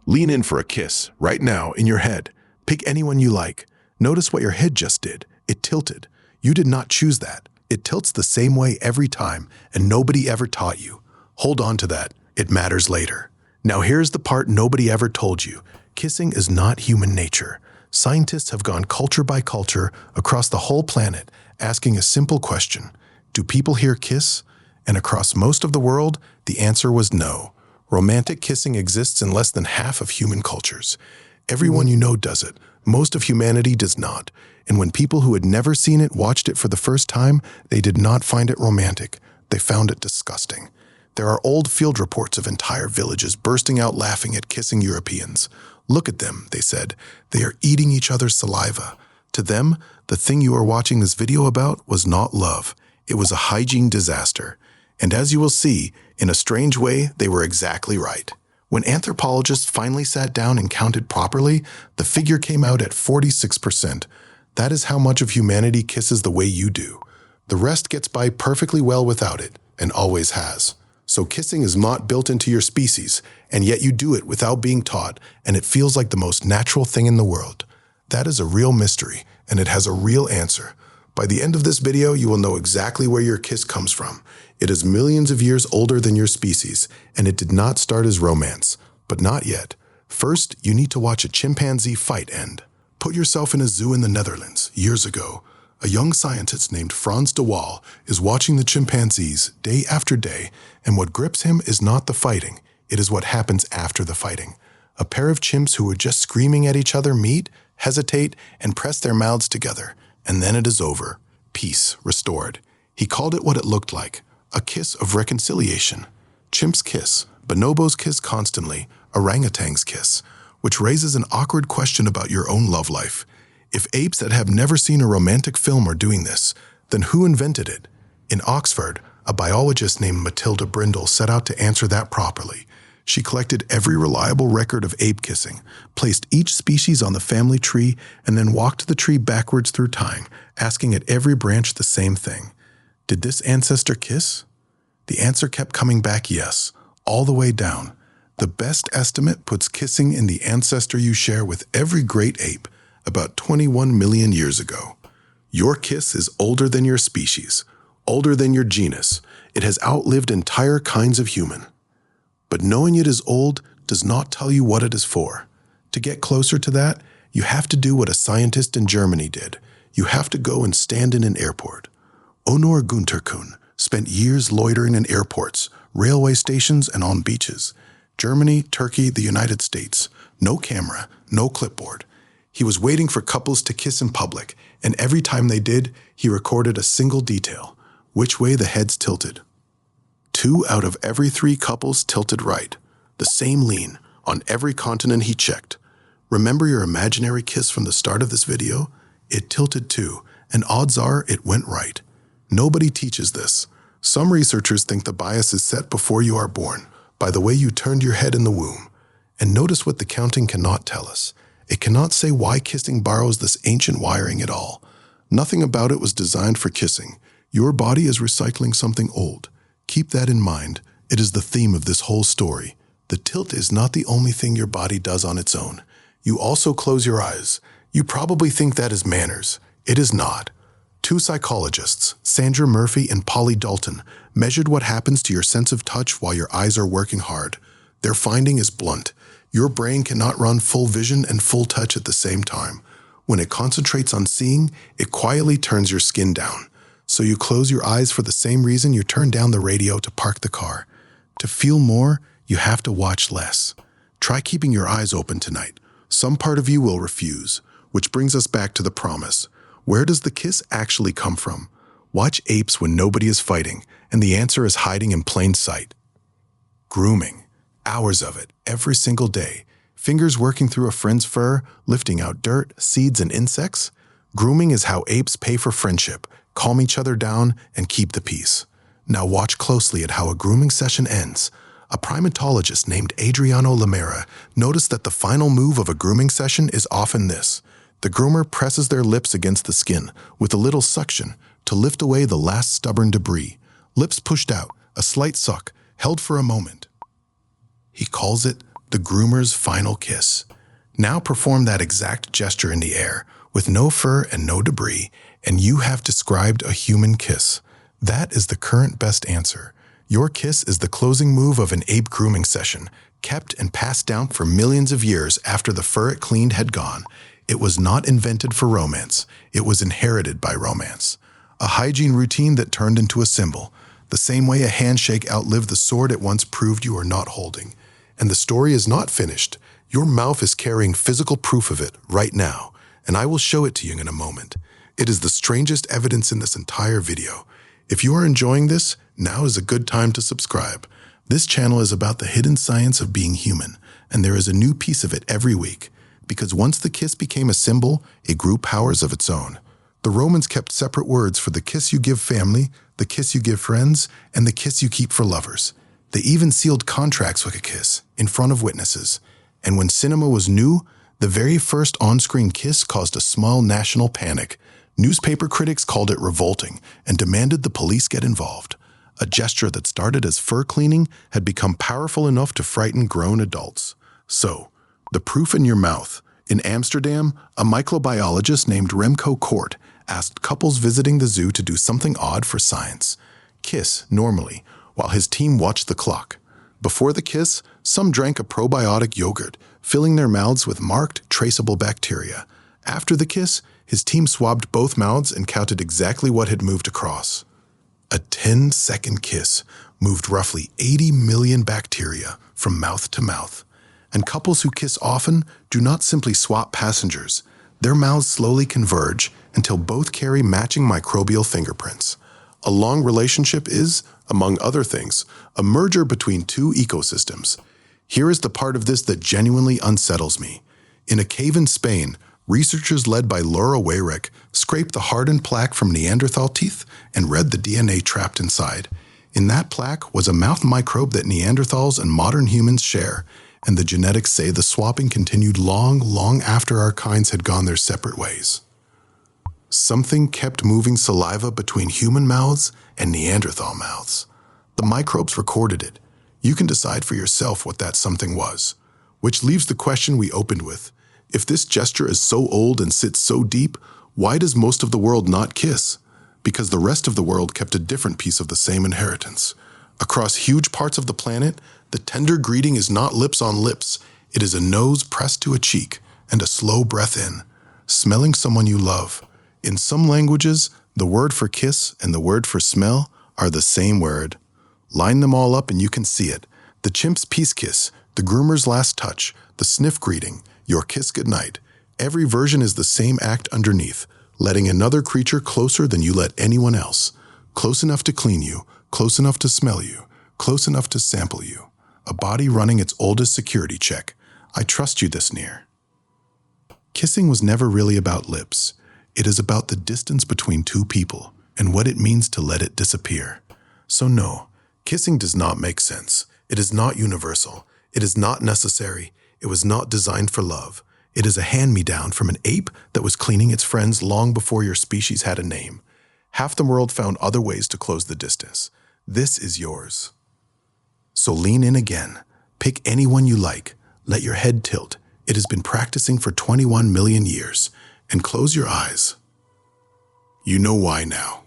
Lean in for a kiss, right now, in your head. Pick anyone you like. Notice what your head just did. It tilted. You did not choose that. It tilts the same way every time, and nobody ever taught you. Hold on to that. It matters later. Now here's the part nobody ever told you. Kissing is not human nature. Scientists have gone culture by culture across the whole planet, asking a simple question. Do people here kiss? And across most of the world, the answer was no. Romantic kissing exists in less than half of human cultures. Everyone you know does it. Most of humanity does not. And when people who had never seen it watched it for the first time, they did not find it romantic. They found it disgusting. There are old field reports of entire villages bursting out laughing at kissing Europeans. Look at them, they said. They are eating each other's saliva. To them, the thing you are watching this video about was not love. It was a hygiene disaster. And as you will see, in a strange way, they were exactly right. When anthropologists finally sat down and counted properly, the figure came out at 46%. That is how much of humanity kisses the way you do. The rest gets by perfectly well without it, and always has. So kissing is not built into your species, and yet you do it without being taught, and it feels like the most natural thing in the world. That is a real mystery, and it has a real answer. By the end of this video, you will know exactly where your kiss comes from. It is millions of years older than your species, and it did not start as romance. But not yet. First, you need to watch a chimpanzee fight end. Put yourself in a zoo in the Netherlands, years ago. A young scientist named Frans de Waal is watching the chimpanzees day after day, and what grips him is not the fighting, it is what happens after the fighting. A pair of chimps who were just screaming at each other meet, hesitate, and press their mouths together, and then it is over. Peace restored. He called it what it looked like, a kiss of reconciliation. Chimps kiss, bonobos kiss constantly, orangutans kiss, which raises an awkward question about your own love life. If apes that have never seen a romantic film are doing this, then who invented it? In Oxford, a biologist named Matilda Brindle set out to answer that properly. She collected every reliable record of ape kissing, placed each species on the family tree, and then walked the tree backwards through time, asking at every branch the same thing. Did this ancestor kiss? The answer kept coming back yes, all the way down. The best estimate puts kissing in the ancestor you share with every great ape, about 21 million years ago. Your kiss is older than your species, older than your genus. It has outlived entire kinds of human. But knowing it is old does not tell you what it is for. To get closer to that, you have to do what a scientist in Germany did. You have to go and stand in an airport. Onur Günterkuhn spent years loitering in airports, railway stations, and on beaches. Germany, Turkey, the United States. No camera, no clipboard. He was waiting for couples to kiss in public, and every time they did, he recorded a single detail, which way the heads tilted. 2 out of every 3 couples tilted right, the same lean, on every continent he checked. Remember your imaginary kiss from the start of this video? It tilted too, and odds are it went right. Nobody teaches this. Some researchers think the bias is set before you are born, by the way you turned your head in the womb. And notice what the counting cannot tell us. It cannot say why kissing borrows this ancient wiring at all. Nothing about it was designed for kissing. Your body is recycling something old. Keep that in mind. It is the theme of this whole story. The tilt is not the only thing your body does on its own. You also close your eyes. You probably think that is manners. It is not. 2 psychologists, Sandra Murphy and Polly Dalton, measured what happens to your sense of touch while your eyes are working hard. Their finding is blunt. Your brain cannot run full vision and full touch at the same time. When it concentrates on seeing, it quietly turns your skin down. So you close your eyes for the same reason you turn down the radio to park the car. To feel more, you have to watch less. Try keeping your eyes open tonight. Some part of you will refuse, which brings us back to the promise. Where does the kiss actually come from? Watch apes when nobody is fighting, and the answer is hiding in plain sight. Grooming. Hours of it, every single day. Fingers working through a friend's fur, lifting out dirt, seeds, and insects. Grooming is how apes pay for friendship, calm each other down, and keep the peace. Now watch closely at how a grooming session ends. A primatologist named Adriano Lamera noticed that the final move of a grooming session is often this. The groomer presses their lips against the skin with a little suction to lift away the last stubborn debris. Lips pushed out, a slight suck, held for a moment. He calls it the groomer's final kiss. Now perform that exact gesture in the air, with no fur and no debris, and you have described a human kiss. That is the current best answer. Your kiss is the closing move of an ape grooming session, kept and passed down for millions of years after the fur it cleaned had gone. It was not invented for romance. It was inherited by romance. A hygiene routine that turned into a symbol, the same way a handshake outlived the sword it once proved you are not holding. And the story is not finished. Your mouth is carrying physical proof of it right now, and I will show it to you in a moment. It is the strangest evidence in this entire video. If you are enjoying this, now is a good time to subscribe. This channel is about the hidden science of being human, and there is a new piece of it every week. Because once the kiss became a symbol, it grew powers of its own. The Romans kept separate words for the kiss you give family, the kiss you give friends, and the kiss you keep for lovers. They even sealed contracts with a kiss, in front of witnesses. And when cinema was new, the very first on-screen kiss caused a small national panic. Newspaper critics called it revolting and demanded the police get involved. A gesture that started as fur cleaning had become powerful enough to frighten grown adults. So, the proof in your mouth. In Amsterdam, a microbiologist named Remco Kort asked couples visiting the zoo to do something odd for science. Kiss, normally, while his team watched the clock. Before the kiss, some drank a probiotic yogurt, filling their mouths with marked, traceable bacteria. After the kiss, his team swabbed both mouths and counted exactly what had moved across. A 10-second kiss moved roughly 80 million bacteria from mouth to mouth. And couples who kiss often do not simply swap passengers. Their mouths slowly converge until both carry matching microbial fingerprints. A long relationship is, among other things, a merger between two ecosystems. Here is the part of this that genuinely unsettles me. In a cave in Spain, researchers led by Laura Weyrich scraped the hardened plaque from Neanderthal teeth and read the DNA trapped inside. In that plaque was a mouth microbe that Neanderthals and modern humans share, and the genetics say the swapping continued long after our kinds had gone their separate ways. Something kept moving saliva between human mouths and Neanderthal mouths. The microbes recorded it. You can decide for yourself what that something was. Which leaves the question we opened with. If this gesture is so old and sits so deep, why does most of the world not kiss? Because the rest of the world kept a different piece of the same inheritance. Across huge parts of the planet, the tender greeting is not lips on lips. It is a nose pressed to a cheek and a slow breath in, smelling someone you love. In some languages, the word for kiss and the word for smell are the same word. Line them all up and you can see it. The chimp's peace kiss, the groomer's last touch, the sniff greeting, your kiss goodnight. Every version is the same act underneath, letting another creature closer than you let anyone else. Close enough to clean you, close enough to smell you, close enough to sample you. A body running its oldest security check. I trust you this near. Kissing was never really about lips. It is about the distance between two people and what it means to let it disappear. So no, kissing does not make sense. It is not universal. It is not necessary. It was not designed for love. It is a hand-me-down from an ape that was cleaning its friends long before your species had a name. Half the world found other ways to close the distance. This is yours. So lean in again. Pick anyone you like. Let your head tilt. It has been practicing for 21 million years. And close your eyes. You know why now.